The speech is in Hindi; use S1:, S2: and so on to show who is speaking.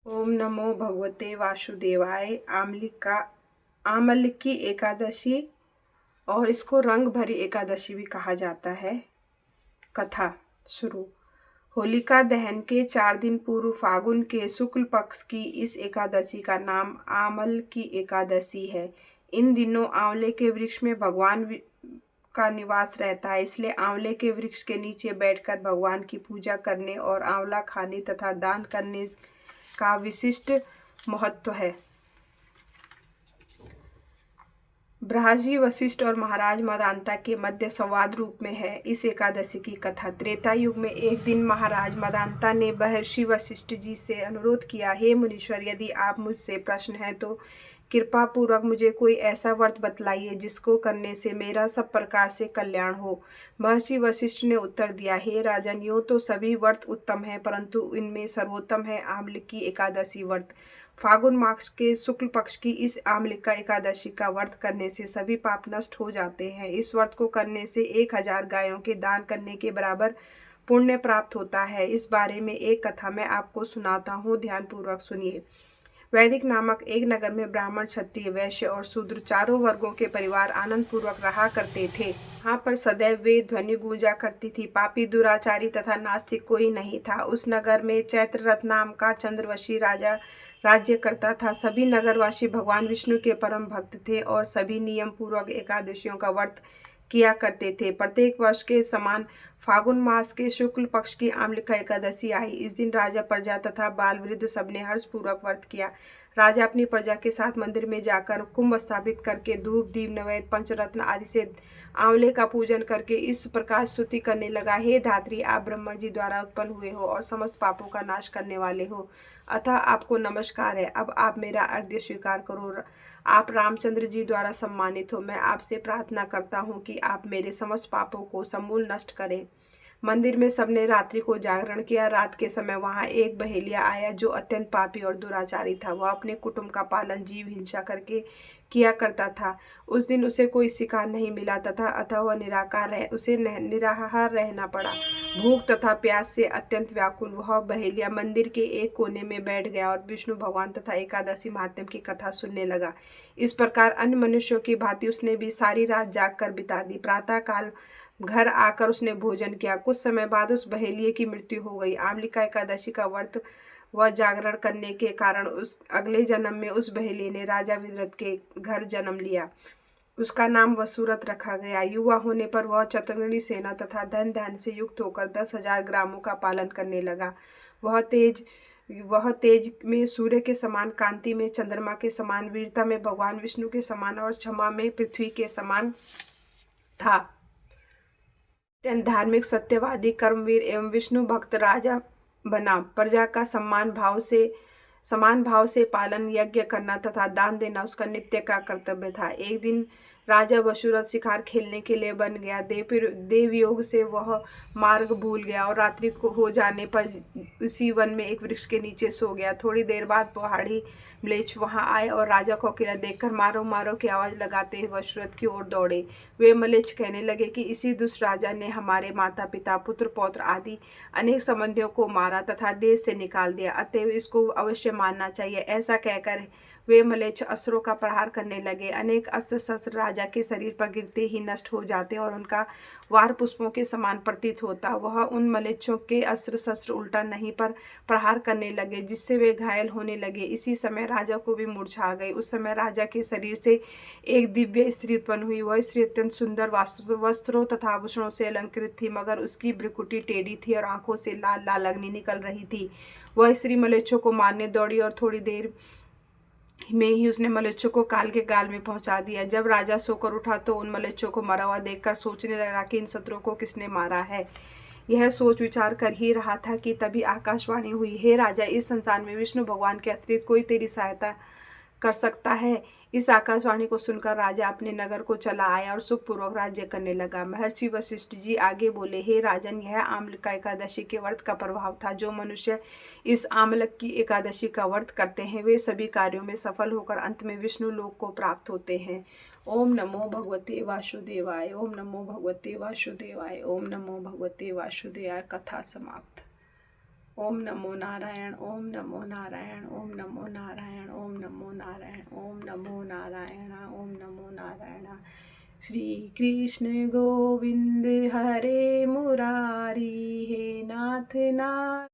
S1: ओम नमो भगवते वासुदेवाय। आमलकी एकादशी और इसको रंग भरी एकादशी भी कहा जाता है। कथा शुरू। होलिका दहन के 4 दिन पूर्व फागुन के शुक्ल पक्ष की इस एकादशी का नाम आमल की एकादशी है। इन दिनों आंवले के वृक्ष में भगवान का निवास रहता है, इसलिए आंवले के वृक्ष के नीचे बैठकर भगवान की पूजा करने और आंवला खाने तथा दान करने का विशिष्ट महत्व है। ब्रह्माजी वशिष्ठ और महाराज मदांता के मध्य संवाद रूप में है इस एकादशी की कथा। त्रेता युग में एक दिन महाराज मदांता ने महर्षि वशिष्ठ जी से अनुरोध किया, हे मुनीश्वर, यदि आप मुझसे प्रश्न है तो कृपा पूर्वक मुझे कोई ऐसा व्रत बतलाइए जिसको करने से मेरा सब प्रकार से कल्याण हो। महर्षि वशिष्ठ ने उत्तर दिया, हे राजन, यूं तो सभी व्रत उत्तम है, परंतु इनमें सर्वोत्तम है आमलकी एकादशी व्रत। फागुन मास के शुक्ल पक्ष की इस आमलिका एकादशी का व्रत करने से सभी पाप नष्ट हो जाते हैं। इस व्रत को करने से 1000 गायों के दान करने के बराबर पुण्य प्राप्त होता है। इस बारे में एक कथा मैं आपको सुनाता हूँ, ध्यान पूर्वक सुनिए। वैदिक नामक एक नगर में ब्राह्मण, क्षत्रिय, वैश्य और शूद्र चारों वर्गों के परिवार आनंद पूर्वक रहा करते थे। यहाँ पर सदैव वे ध्वनि गूंजा करती थी, पापी, दुराचारी तथा नास्तिक कोई नहीं था। उस नगर में चैत्ररथ नाम का चंद्रवशी राजा राज्य करता था। सभी नगरवासी भगवान विष्णु के परम भक्त थे और सभी नियम पूर्वक एकादशियों का व्रत किया करते थे। प्रत्येक वर्ष के समान फागुन मास के शुक्ल पक्ष की आमलिका एकादशी आई। इस दिन राजा, प्रजा तथा बाल वृद्ध सबने हर्ष पूर्वक व्रत किया। राजा अपनी प्रजा के साथ मंदिर में जाकर कुंभ स्थापित करके धूप, दीप, नैवेद्य, पंचरत्न आदि से आंवले का पूजन करके इस प्रकार स्तुति करने लगा, हे धात्री, आप ब्रह्मा जी द्वारा उत्पन्न हुए हो और समस्त पापों का नाश करने वाले हो, अतः आपको नमस्कार है। अब आप मेरा अर्घ्य स्वीकार करो। आप रामचंद्र जी द्वारा सम्मानित हो। मैं आपसे प्रार्थना करता हूँ कि आप मेरे समस्त पापों को समूल नष्ट करें। मंदिर में सबने रात्रि को जागरण किया। रात के समय वहां एक बहेलिया आया जो अत्यंत पापी और दुराचारी था। वह अपने कुटुंब का पालन जीव हिंसा करके किया करता था। उस दिन उसे कोई शिकार नहीं मिला तथा अतः वह निराहार रहना पड़ा। भूख तथा प्यास से अत्यंत व्याकुल वह बहेलिया मंदिर के एक कोने में बैठ गया और विष्णु भगवान तथा एकादशी महात्म्य की कथा सुनने लगा। इस प्रकार अन्य मनुष्यों की भांति उसने भी सारी रात जाग कर बिता दी। प्रातः काल घर आकर उसने भोजन किया। कुछ समय बाद उस बहेलिये की मृत्यु हो गई। आमलिका एकादशी का व्रत व जागरण करने के कारण उस अगले जन्म में उस बहेलिये ने राजा विदरथ के घर जन्म लिया। उसका नाम वसुरथ रखा गया। युवा होने पर वह चतुर्णी सेना तथा धन धान्य से युक्त होकर 10,000 ग्रामों का पालन करने लगा। वह तेज में सूर्य के समान, कांति में चंद्रमा के समान, वीरता में भगवान विष्णु के समान और क्षमा में पृथ्वी के समान था। अत्यंत धार्मिक, सत्यवादी, कर्मवीर एवं विष्णु भक्त राजा बना। प्रजा का समान भाव से पालन, यज्ञ करना तथा दान देना उसका नित्य का कर्तव्य था। एक दिन राजा वसुरथ शिकार खेलने के लिए बन गया। देव योग से वह मार्ग भूल गया और रात्रि को हो जाने पर उसी वन में एक वृक्ष के नीचे सो गया। थोड़ी देर बाद पहाड़ी म्लेच्छ वहां आए और राजा को अकेला देखकर मारो मारो की आवाज लगाते हुए वसुरथ की ओर दौड़े। वे म्लेच्छ कहने लगे कि इसी दुष्ट राजा ने हमारे माता पिता, पुत्र पौत्र आदि अनेक संबंधियों को मारा तथा देश से निकाल दिया, अतएव इसको अवश्य मारना चाहिए। ऐसा कहकर वे म्लेच्छ अस्त्रों का प्रहार करने लगे। अनेक अस्त्र शस्त्र राजा के शरीर पर गिरते ही नष्ट हो जाते और उनका वार पुष्पों के समान प्रतीत होता। वह उन म्लेच्छों के अस्त्र शस्त्र उल्टा नहीं पर प्रहार करने लगे, जिससे वे घायल होने लगे। इसी समय राजा को भी मूर्छा आ गई। उस समय राजा के शरीर से एक दिव्य स्त्री उत्पन्न हुई। वह स्त्री अत्यंत सुंदर वस्त्रों तथा आभूषणों से अलंकृत थी, मगर उसकी भ्रुकुटी टेढ़ी थी और आंखों से लाल लाल अग्नि निकल रही थी। वह स्त्री म्लेच्छों को मारने दौड़ी और थोड़ी देर में ही उसने म्लेच्छों को काल के गाल में पहुंचा दिया। जब राजा सोकर उठा तो उन म्लेच्छों को मरा हुआ देखकर सोचने लगा कि इन शत्रुओं को किसने मारा है। यह सोच विचार कर ही रहा था कि तभी आकाशवाणी हुई, हे राजा, इस संसार में विष्णु भगवान के अतिरिक्त कोई तेरी सहायता कर सकता है। इस आकाशवाणी को सुनकर राजा अपने नगर को चला आया और सुखपूर्वक राज्य करने लगा। महर्षि वशिष्ठ जी आगे बोले, हे राजन, यह आमलिका एकादशी के व्रत का प्रभाव था। जो मनुष्य इस आमलक की एकादशी का व्रत करते हैं वे सभी कार्यों में सफल होकर अंत में विष्णु लोक को प्राप्त होते हैं। ओम नमो भगवते वासुदेवाय। ओम नमो भगवते वासुदेवाय। ओम नमो भगवते वासुदेवाय। कथा समाप्त। ओम नमो नारायण, ओम नमो नारायण, ओम नमो नारायण, ओम नमो नारायण, ओम नमो नारायण, ओम नमो नारायण। श्री कृष्ण गोविंद हरे मुरारी, हे नाथ नारायण।